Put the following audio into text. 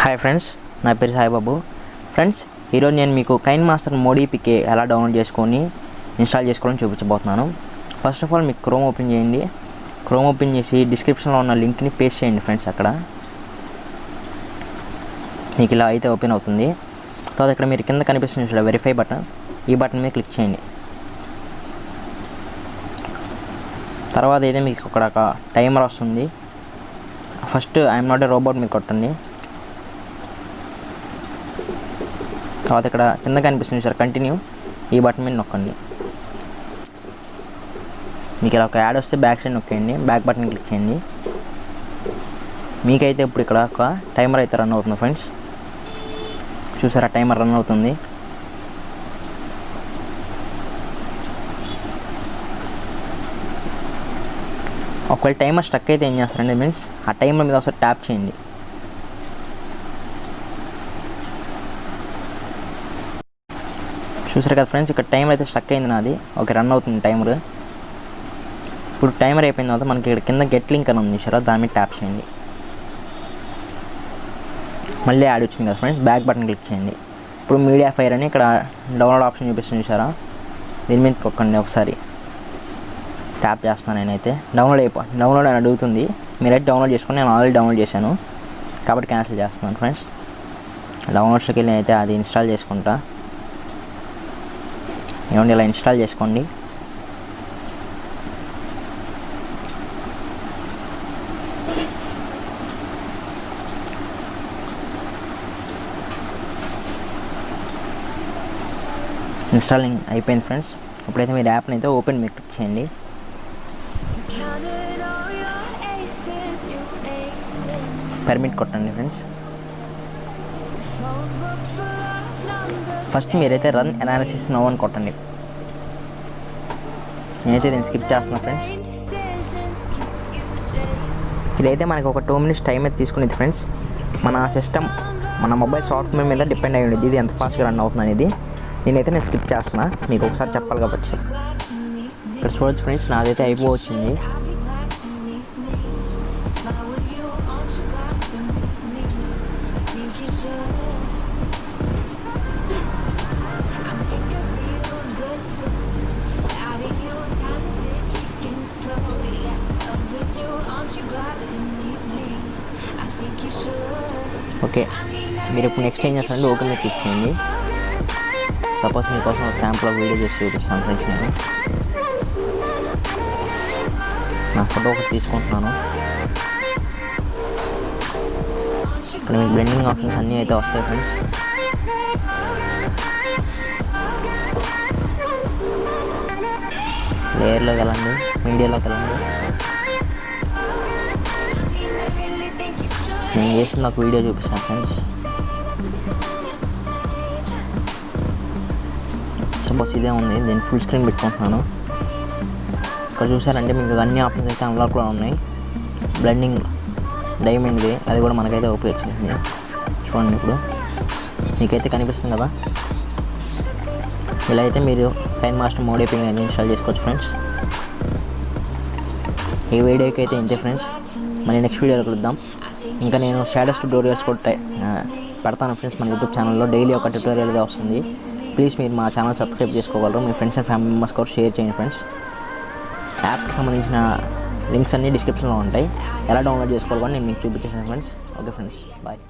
Hi friends, నా పేరు Saibaba. Friends, ఈరోజు నేను మీకు కైన్మాస్టర్ మోడీ పికే ఎలా డౌన్లోడ్ చేసుకొని ఇన్స్టాల్ చేసుకోవాలని చూపించబోతున్నాను. ఫస్ట్ ఆఫ్ ఆల్ మీకు క్రోమ్ ఓపెన్ చేయండి. క్రోమ్ ఓపెన్ చేసి డిస్క్రిప్షన్లో ఉన్న లింక్ని పేస్ట్ చేయండి ఫ్రెండ్స్. అక్కడ మీకు ఇలా అయితే ఓపెన్ అవుతుంది. తర్వాత ఇక్కడ మీరు కింద కనిపిస్తుంది చూడ వెరిఫై బటన్, ఈ బటన్ మీద క్లిక్ చేయండి. తర్వాత అయితే మీకు ఇక్కడ ఒక టైమర్ వస్తుంది. First I'm not a robot మీరు కొట్టండి. తర్వాత ఇక్కడ కింద కనిపిస్తుంది సార్ కంటిన్యూ, ఈ బటన్ మీద నొక్కండి. మీకు ఇలా ఒక యాడ్ వస్తే బ్యాక్ సైడ్ నొక్కండి, బ్యాక్ బటన్ క్లిక్ చేయండి. మీకైతే ఇప్పుడు ఇక్కడ ఒక టైమర్ అయితే రన్ అవుతుంది ఫ్రెండ్స్. చూసారా, టైమర్ రన్ అవుతుంది. ఒకవేళ టైమర్ స్టక్ అయితే ఏం చేస్తారండి మీన్స్ ఆ టైమర్ మీద ఒకసారి ట్యాప్ చేయండి. చూసారు కదా ఫ్రెండ్స్, ఇక్కడ టైమర్ అయితే స్టక్ అయింది నాది. ఓకే, రన్ అవుతుంది టైమర్. ఇప్పుడు టైమర్ అయిపోయిన తర్వాత మనకి ఇక్కడ కింద గెట్ లింక్ అని ఉంది చూసారా, దాని మీద ట్యాప్ చేయండి. మళ్ళీ యాడ్ వచ్చింది కదా ఫ్రెండ్స్, బ్యాక్ బటన్ క్లిక్ చేయండి. ఇప్పుడు మీడియా ఫైర్ అని ఇక్కడ డౌన్లోడ్ ఆప్షన్ చూపిస్తుంది చూసారా, దీని మీద కొక్కండి. ఒకసారి ట్యాప్ చేస్తున్నాను నేనైతే. డౌన్లోడ్ అని అడుగుతుంది. మీరైతే డౌన్లోడ్ చేసుకుని నేను ఆల్రెడీ డౌన్లోడ్ చేశాను కాబట్టి క్యాన్సిల్ చేస్తున్నాను ఫ్రెండ్స్. డౌన్లోడ్స్కి వెళ్ళి అయితే అది ఇన్స్టాల్ చేసుకుంటా. ఏమండి, ఇలా ఇన్స్టాల్ చేసుకోండి. ఇన్స్టాలింగ్ అయిపోయింది ఫ్రెండ్స్. ఇప్పుడైతే మీరు యాప్ని అయితే ఓపెన్ మీద క్లిక్ చేయండి. పర్మిట్ కొట్టండి ఫ్రెండ్స్. ఫస్ట్ మీరైతే రన్ అనాలిసిస్ నౌ అని కొట్టండి. నేనైతే దీన్ని స్కిప్ చేస్తున్నా ఫ్రెండ్స్. ఇదైతే మనకి ఒక 2 minutes టైం అయితే తీసుకునేది ఫ్రెండ్స్. మన సిస్టమ్, మన మొబైల్ సాఫ్ట్వేర్ మీద డిపెండ్ అయ్యి ఉండేది ఇది ఎంత ఫాస్ట్గా రన్ అవుతుంది అనేది. నేనైతే నేను స్కిప్ చేస్తున్నా, మీకు ఒకసారి చెప్పాలి కాబట్టి. ఇక్కడ చూడొచ్చు ఫ్రెండ్స్, నాదైతే అయిపోవచ్చింది. ఓకే, మీరు ఇప్పుడు నెక్స్ట్ ఏం చేస్తారంటే ఓకే మీద క్లిక్ చేయండి. సపోజ్ మీకోసం శాంపుల్ వీడియో చేసి చూపిస్తాను ఫ్రెండ్స్. నేను నా ఫోటో ఒకటి తీసుకుంటున్నాను. ఇక్కడ మీకు బ్లెండింగ్ ఆప్షన్స్ అన్నీ అయితే వస్తాయి ఫ్రెండ్స్. లేయర్లోకి వెళ్ళండి, మీడియాలోకి వెళ్ళండి. నేను చేసిన నాకు వీడియో చూపిస్తాను ఫ్రెండ్స్. సపోజ్ ఇదే ఉంది, నేను ఫుల్ స్క్రీన్ పెట్టుకుంటున్నాను. ఇక్కడ చూసారంటే మీకు అన్ని ఆప్షన్స్ అయితే అన్లాక్ కూడా ఉన్నాయి. బ్లెండింగ్ డైమండ్ది అది కూడా మనకైతే ఓపెన్ వచ్చింది. చూడండి, ఇప్పుడు మీకైతే కనిపిస్తుంది కదా. ఇలా అయితే మీరు కైన్మాస్టర్ మోడీ పికే అనేది ఇన్స్టాల్ చేసుకోవచ్చు ఫ్రెండ్స్. ఈ వీడియోకి అయితే ఇంతే ఫ్రెండ్స్. మళ్ళీ నెక్స్ట్ వీడియోలో కలుద్దాం. ఇంకా నేను షాడోస్ ట్యూటోరియల్స్ కూడా పెడతాను ఫ్రెండ్స్. మన యూట్యూబ్ ఛానల్లో డైలీ ఒక ట్యూటోరియల్ అయితే వస్తుంది. ప్లీజ్ మీరు మా ఛానల్ సబ్స్క్రైబ్ చేసుకోగలరు. మీ ఫ్రెండ్స్ అండ్ ఫ్యామిలీ మెంబర్స్ కూడా షేర్ చేయండి ఫ్రెండ్స్. యాప్కి సంబంధించిన లింక్స్ అన్నీ డిస్క్రిప్షన్లో ఉంటాయి. ఎలా డౌన్లోడ్ చేసుకోవాలి కూడా నేను మీకు చూపించేసాను ఫ్రెండ్స్. Okay friends, bye.